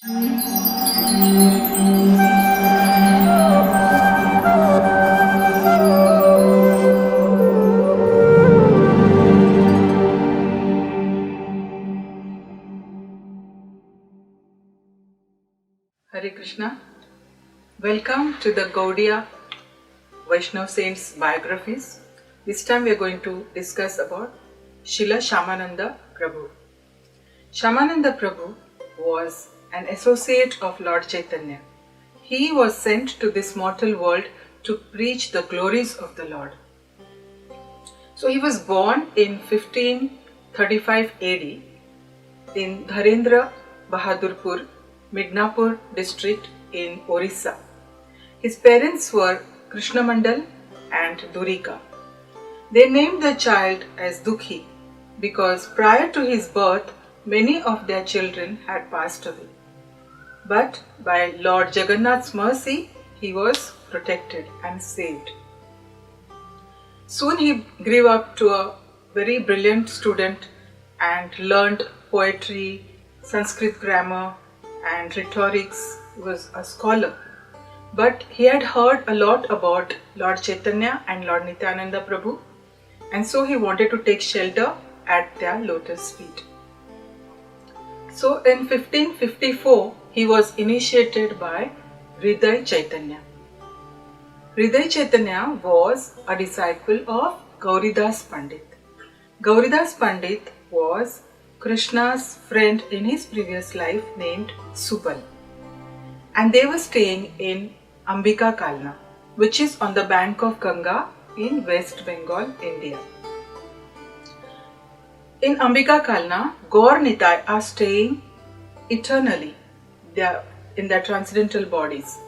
Hare Krishna. Welcome to the Gaudiya Vaishnava Saints biographies. This time we are going to discuss about Shri Shyamananda Prabhu. Shyamananda Prabhu was an associate of Lord Chaitanya. He was sent to this mortal world to preach the glories of the Lord. So he was born in 1535 AD in Dharenda Bhadura Pura, Midnapur district in Orissa. His parents were Krishna Mandal and Durika. They named the child as Dukhi because prior to his birth, many of their children had passed away. But by Lord Jagannath's mercy, he was protected and saved. Soon he grew up to a very brilliant student and learned poetry, Sanskrit grammar and rhetorics. He was a scholar. But he had heard a lot about Lord Chaitanya and Lord Nityananda Prabhu, and so he wanted to take shelter at their lotus feet. So in 1554, he was initiated by Hriday Chaitanya. Hriday Chaitanya was a disciple of Gauridas Pandit. Gauridas Pandit was Krishna's friend in his previous life named Subal. And they were staying in Ambika Kalna, which is on the bank of Ganga in West Bengal, India. In Ambika Kalna, Gaur Nitai are staying eternally in their transcendental bodies,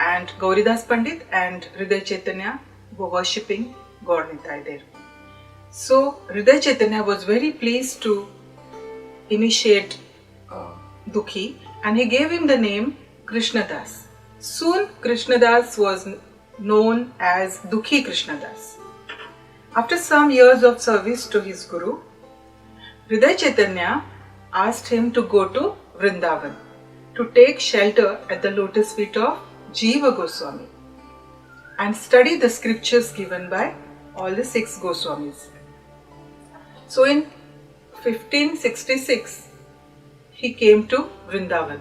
and Gauridas Pandit and Hriday Chaitanya were worshipping Gaur Nitai there. So Hriday Chaitanya was very pleased to initiate Dukhi, and he gave him the name Krishnadas. Soon Krishnadas was known as Dukhi Krishnadas. After some years of service to his Guru, Hriday Chaitanya asked him to go to Vrindavan to take shelter at the lotus feet of Jiva Goswami and study the scriptures given by all the six Goswamis. So in 1566, he came to Vrindavan.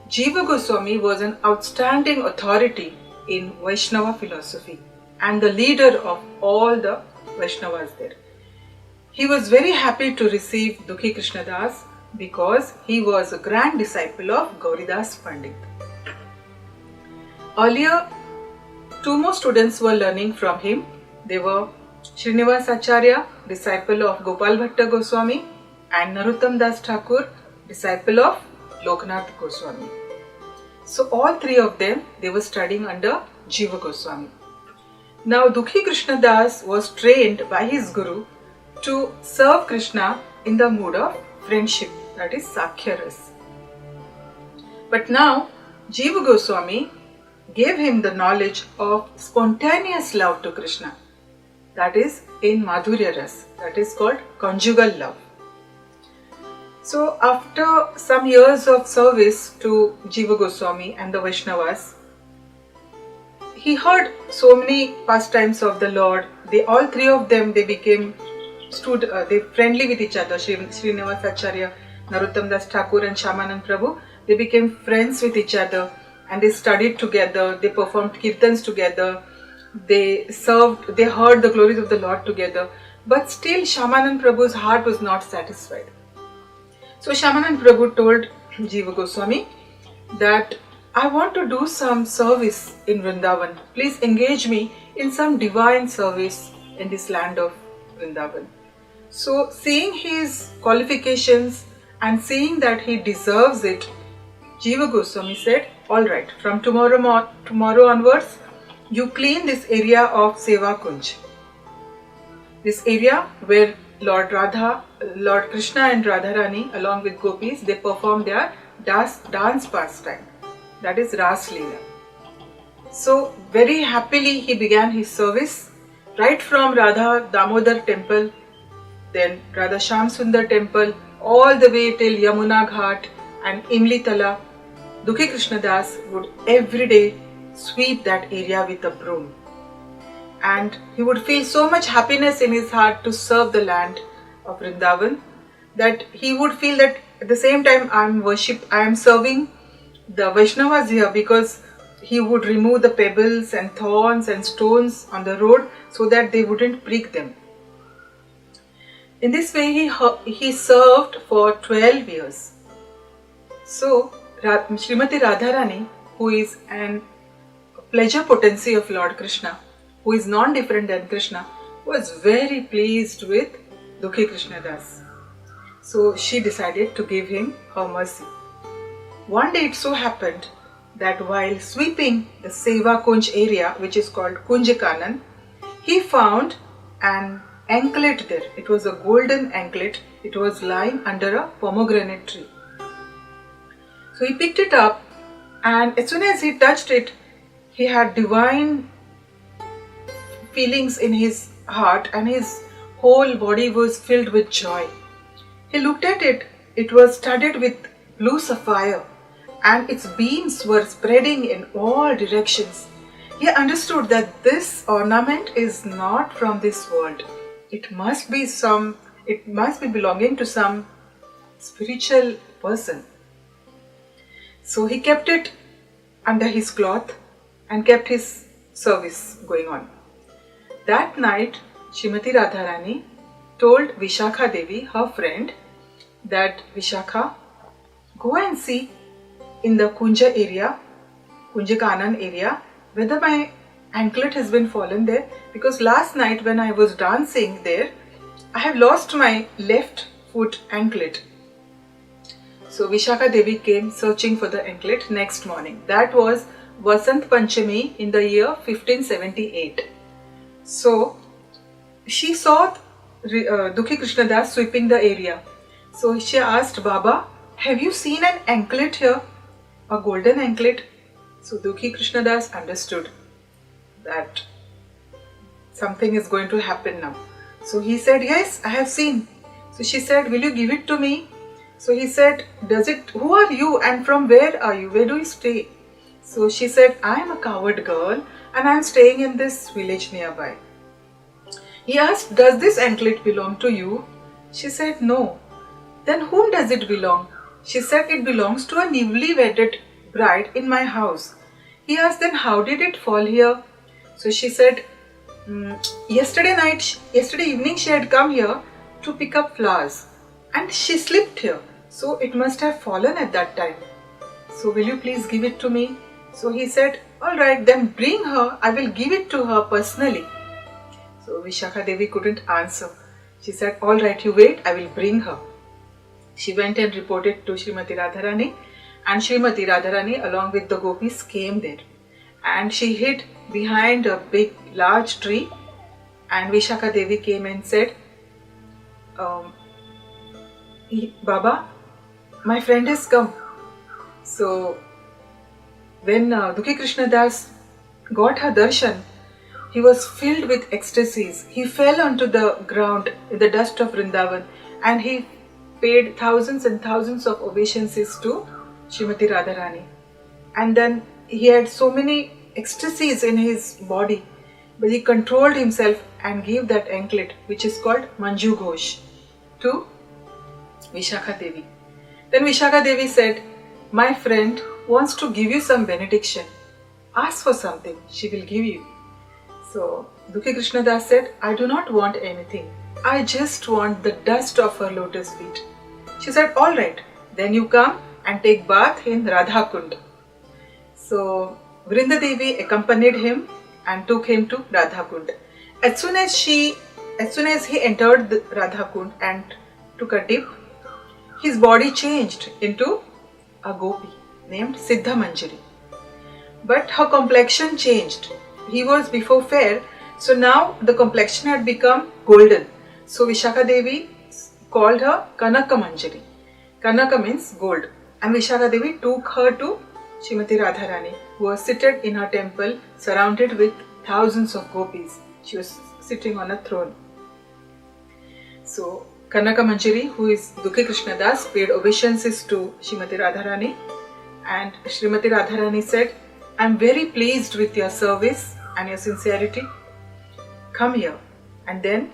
Jiva Goswami was an outstanding authority in Vaishnava philosophy and the leader of all the Vaishnavas there. He was very happy to receive Dukhi Krishnadas because he was a grand disciple of Gauridas Pandit. Earlier, two more students were learning from him. They were Srinivas Acharya, disciple of Gopal Bhatta Goswami, and Narottam Das Thakur, disciple of Loknath Goswami. So all three of them, they were studying under Jiva Goswami. Now Dukhi Krishnadas was trained by his Guru to serve Krishna in the mood of friendship, that is Sakhya Ras. But now Jiva Goswami gave him the knowledge of spontaneous love to Krishna, that is in Madhurya Ras, that is called conjugal love. So after some years of service to Jiva Goswami and the Vaishnavas, he heard so many pastimes of the Lord. All three of them, they became they friendly with each other. Srinivas Acharya, Narottam Das Thakur and Shyamananda Prabhu, they became friends with each other and they studied together, they performed kirtans together, they heard the glories of the Lord together. But still Shyamananda Prabhu's heart was not satisfied. So Shyamananda Prabhu told Jiva Goswami that I want to do some service in Vrindavan. Please engage me in some divine service in this land of Vrindavan. So seeing his qualifications and seeing that he deserves it, Jiva Goswami said, alright, from tomorrow onwards, you clean this area of Seva Kunj. This area where Lord Krishna and Radharani along with gopis, they perform their dance pastime, that is Ras Leela. So very happily he began his service right from Radha Damodar temple, then Radha Sham Sundar temple, all the way till Yamuna Ghat and Imli Tala. Dukhi Krishna Das would every day sweep that area with a broom. And he would feel so much happiness in his heart to serve the land of Vrindavan, that he would feel that at the same time I am serving the Vaishnavas here, because he would remove the pebbles and thorns and stones on the road so that they wouldn't prick them. In this way he served for 12 years. So Srimati Radharani, who is an pleasure potency of Lord Krishna, who is non-different than Krishna, was very pleased with Dukhi Krishna Das. So she decided to give him her mercy. One day it so happened that while sweeping the Seva Kunj area, which is called Kunj Kanan, he found an anklet there. It was a golden anklet. It was lying under a pomegranate tree. So he picked it up, and as soon as he touched it, he had divine feelings in his heart and his whole body was filled with joy. He looked at it. It was studded with blue sapphire and its beams were spreading in all directions. He understood that this ornament is not from this world. It must be belonging to some spiritual person. So he kept it under his cloth and kept his service going on. That night, Srimati Radharani told Vishakha Devi, her friend, that Vishakha, go and see in the Kunja area, Kunja Kanan area, whether my anklet has been fallen there, because last night when I was dancing there, I have lost my left foot anklet. So Vishakha Devi came searching for the anklet next morning. That was Vasant Panchami in the year 1578. So she saw Dukhi Krishna Das sweeping the area. So she asked, Baba, have you seen an anklet here? A golden anklet? So Dukhi Krishna Das understood that something is going to happen now. So he said, yes, I have seen. So she said, will you give it to me? So he said, who are you and from where are you? Where do you stay? So she said, I am a coward girl and I am staying in this village nearby. He asked, does this anklet belong to you? She said, no. Then whom does it belong? She said, it belongs to a newly wedded bride in my house. He asked, then how did it fall here? So she said, yesterday evening she had come here to pick up flowers and she slipped here. So it must have fallen at that time. So will you please give it to me? So he said, alright, then bring her. I will give it to her personally. So Vishakha Devi couldn't answer. She said, alright, you wait, I will bring her. She went and reported to Srimati Radharani, and Srimati Radharani along with the gopis came there. And she hid behind a large tree, and Vishakha Devi came and said, Baba, my friend has come. So when Dukhi Krishna Das got her darshan, he was filled with ecstasies. He fell onto the ground in the dust of Vrindavan and he paid thousands and thousands of obeisances to Srimati Radharani. And then he had so many ecstasies in his body, but he controlled himself and gave that anklet, which is called Manju Ghosh, to Vishakha Devi. Then Vishakha Devi said, my friend wants to give you some benediction. Ask for something, she will give you. So Dukhi Krishna Das said, I do not want anything. I just want the dust of her lotus feet. She said, alright, then you come and take bath in Radha Kund. So Vrinda Devi accompanied him and took him to Radha Kund. As soon as he entered the Radha Kund and took a dip, his body changed into a gopi named Siddha Manjari. But her complexion changed. He was before fair, so now the complexion had become golden. So Vishakha Devi called her Kanaka Manjari. Kanaka means gold. And Vishakha Devi took her to Srimati Radharani, who was seated in her temple surrounded with thousands of gopis. She was sitting on a throne. So Kanaka Manjari, who is Dukhi Krishna Das, paid obeisances to Srimati Radharani And Srimati Radharani said, I am very pleased with your service and your sincerity. Come here. And then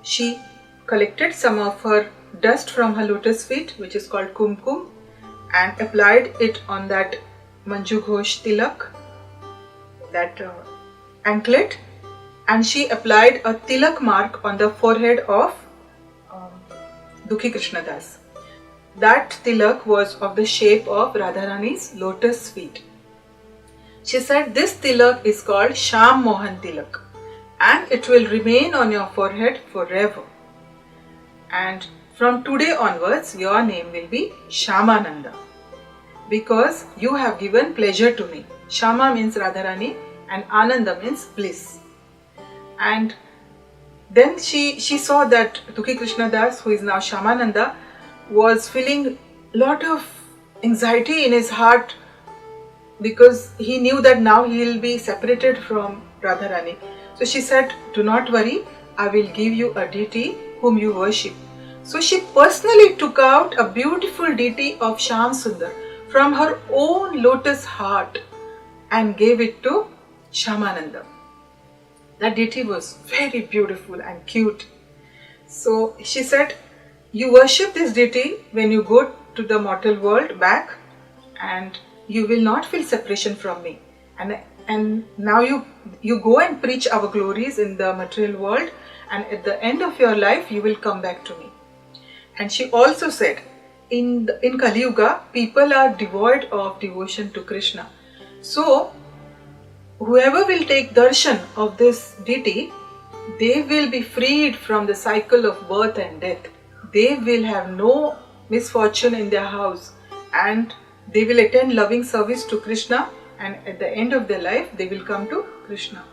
she collected some of her dust from her lotus feet, which is called kumkum, and applied it on that Manju Ghosh tilak, that anklet, and she applied a tilak mark on the forehead of Dukhi Krishna Das. That tilak was of the shape of Radharani's lotus feet. She said, this tilak is called Shyam Mohan Tilak, and it will remain on your forehead forever. And from today onwards, your name will be Shyamananda, because you have given pleasure to me. Shyama means Radharani and Ananda means bliss. And then she saw that Dukhi Krishna Das, who is now Shyamananda, was feeling a lot of anxiety in his heart, because he knew that now he will be separated from Radharani. So she said, do not worry, I will give you a deity whom you worship. So she personally took out a beautiful deity of Shyam Sundar from her own lotus heart and gave it to Shyamananda. That deity was very beautiful and cute. So she said, you worship this deity when you go to the mortal world back, and you will not feel separation from me. And now you go and preach our glories in the material world, and at the end of your life you will come back to me. And she also said, in Kali Yuga, people are devoid of devotion to Krishna. So whoever will take darshan of this deity, they will be freed from the cycle of birth and death. They will have no misfortune in their house, and they will attend loving service to Krishna, and at the end of their life they will come to Krishna.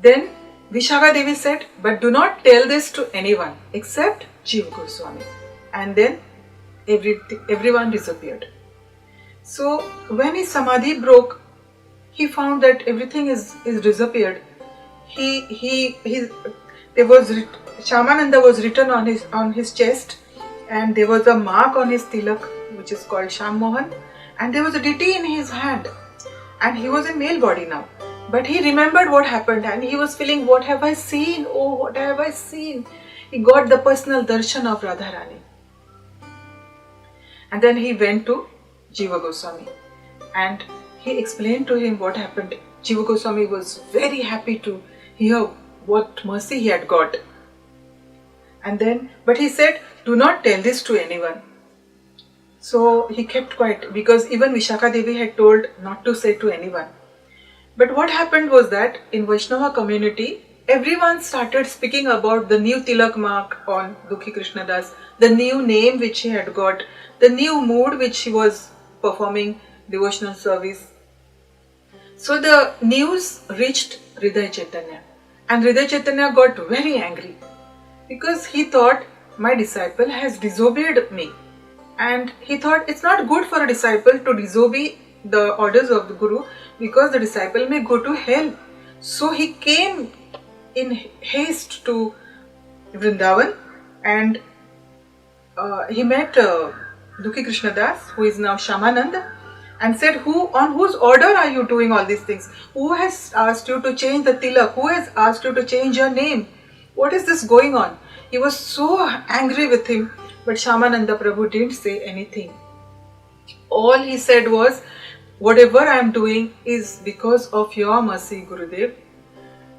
Then Vishaka Devi said, but do not tell this to anyone except Jiva Goswami. And then everyone disappeared. So when his samadhi broke, he found that everything is disappeared. Shyamananda was written on his chest, and there was a mark on his tilak, which is called Shyam Mohan, and there was a deity in his hand, and he was in male body now. But he remembered what happened, and he was feeling, what have I seen? Oh, what have I seen? He got the personal darshan of Radharani. And then he went to Jiva Goswami, and he explained to him what happened. Jiva Goswami was very happy to hear what mercy he had got. But he said, do not tell this to anyone. So he kept quiet, because even Vishaka Devi had told not to say to anyone. But what happened was that in Vaishnava community, everyone started speaking about the new tilak mark on Dukhi Krishna Das, the new name which he had got, the new mood which he was performing devotional service. So the news reached Hriday Chaitanya, and Hriday Chaitanya got very angry, because he thought, my disciple has disobeyed me, and he thought it's not good for a disciple to disobey the orders of the Guru, because the disciple may go to hell. So he came in haste to Vrindavan, and he met Dukhi Krishna Das, who is now Shyamananda, and said, on whose order are you doing all these things? Who has asked you to change the tilak? Who has asked you to change your name? What is this going on? He was so angry with him, but Shyamananda Prabhu didn't say anything. All he said was, whatever I am doing is because of your mercy, Gurudev.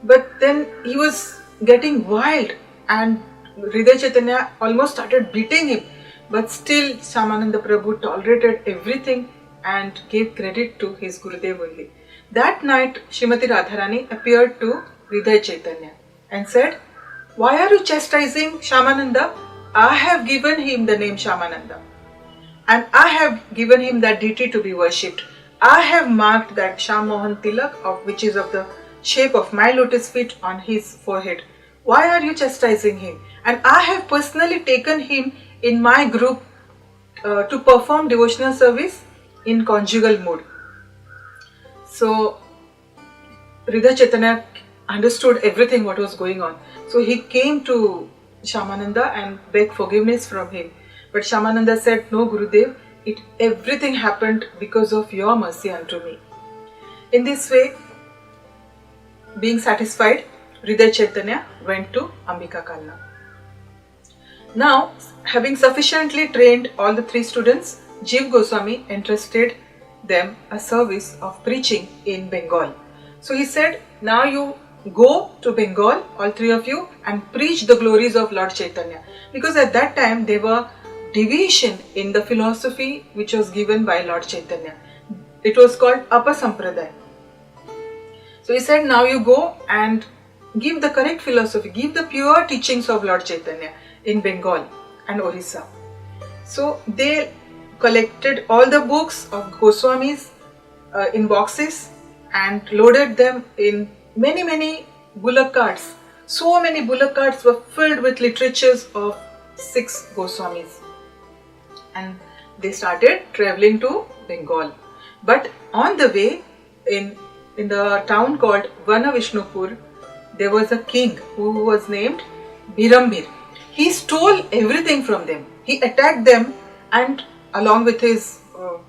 But then he was getting wild, and Hriday Chaitanya almost started beating him. But still Shyamananda Prabhu tolerated everything and gave credit to his Gurudev only. That night Srimati Radharani appeared to Hriday Chaitanya and said, why are you chastising Shyamananda? I have given him the name Shyamananda, and I have given him that deity to be worshipped. I have marked that Shyam Mohan Tilak, which is of the shape of my lotus feet, on his forehead. Why are you chastising him? And I have personally taken him in my group to perform devotional service in conjugal mood. So Hriday Chaitanya understood everything what was going on. So he came to Shyamananda and begged forgiveness from him. But Shyamananda said, "No, Gurudev, everything happened because of your mercy unto me." In this way, being satisfied, Hriday Chaitanya went to Ambika Kalna. Now, having sufficiently trained all the three students, Jiva Goswami entrusted them a service of preaching in Bengal. So he said, now you go to Bengal, all three of you, and preach the glories of Lord Chaitanya. Because at that time there were division in the philosophy which was given by Lord Chaitanya. It was called Apasampradaya. So he said, now you go and give the correct philosophy, give the pure teachings of Lord Chaitanya in Bengal and Orissa. So they collected all the books of Goswamis in boxes and loaded them in many bullock carts. So many bullock carts were filled with literatures of 6 Goswamis. And they started traveling to Bengal. But on the way, in the town called Vana Vishnupur, there was a king who was named Birambir. He stole everything from them. He attacked them and along with his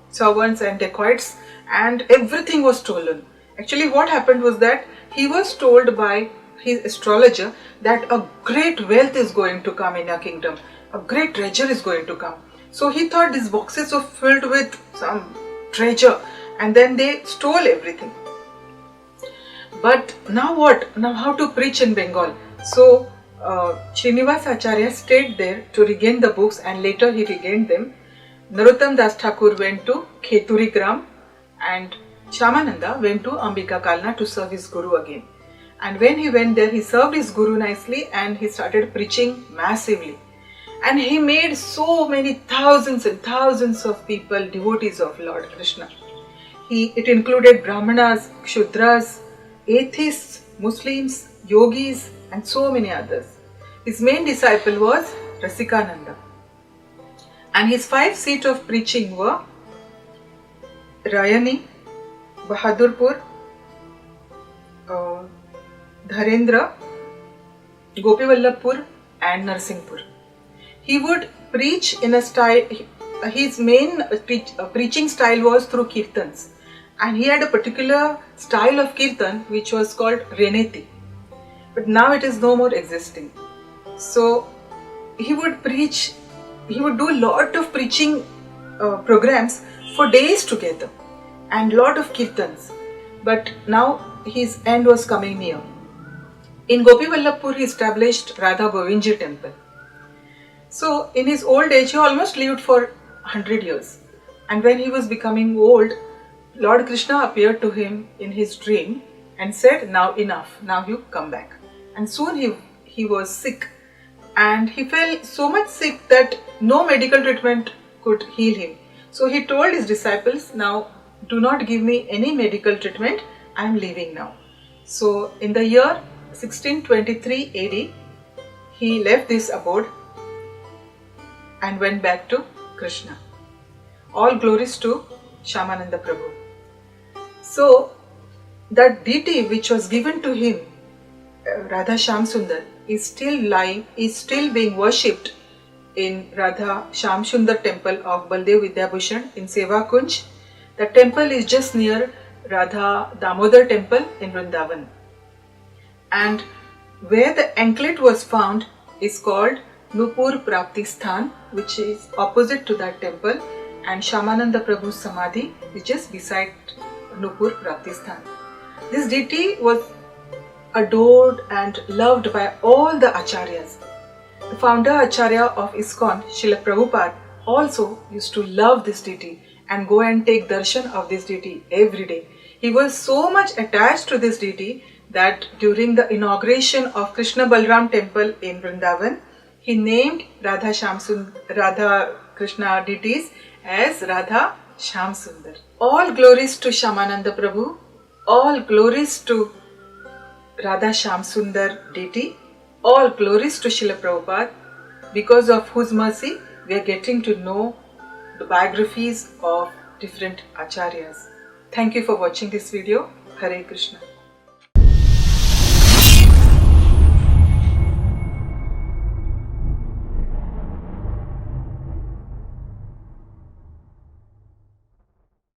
servants and dacoits, and everything was stolen. Actually, what happened was that he was told by his astrologer that a great wealth is going to come in your kingdom. A great treasure is going to come. So he thought these boxes were filled with some treasure, and then they stole everything. But now what? Now how to preach in Bengal? So Srinivasa Acharya stayed there to regain the books, and later he regained them. Narottam Das Thakur went to Kheturi Gram, and Shyamananda went to Ambika Kalna to serve his Guru again. And when he went there, he served his Guru nicely and he started preaching massively. And he made so many thousands and thousands of people devotees of Lord Krishna. It included Brahmanas, Kshudras, atheists, Muslims, yogis, and so many others. His main disciple was Rasikananda. And his 5 seats of preaching were Rayani, Bahadurpur, Dharendra, Gopivallabhpur and Narsinghpur. He would preach in a style, his main preaching style was through kirtans, and he had a particular style of kirtan which was called Reneti, but now it is no more existing. So he would preach, he would do a lot of preaching programs for days together and lot of kirtans, but now his end was coming near. In Gopivallabhpur he established Radha Govindji temple. So in his old age he almost lived for 100 years, and when he was becoming old, Lord Krishna appeared to him in his dream and said, now enough, now you come back. And soon he was sick, and he fell so much sick that no medical treatment could heal him. So he told his disciples, now do not give me any medical treatment, I am leaving now. So in the year 1623 AD, he left this abode and went back to Krishna. All glories to Shyamananda Prabhu. So that deity which was given to him, Radha Shyam Sundar, is still being worshipped in Radha Shyam Sundar temple of Baldev Vidyabhushan in Seva Kunj. The temple is just near Radha Damodar temple in Vrindavan. And where the anklet was found is called Nupur Prapti Sthan, which is opposite to that temple, and Shyamananda Prabhu's Samadhi is just beside Nupur Prapti Sthan. This deity was adored and loved by all the acharyas. The founder acharya of ISKCON, Srila Prabhupada, also used to love this deity and go and take darshan of this deity every day. He was so much attached to this deity that during the inauguration of Krishna Balram temple in Vrindavan, he named Radha Krishna deities as Radha Shyam Sundar. All glories to Shyamananda Prabhu, all glories to Radha Shyam Sundar deity, all glories to Srila Prabhupada, because of whose mercy we are getting to know the biographies of different acharyas. Thank you for watching this video. Hare Krishna.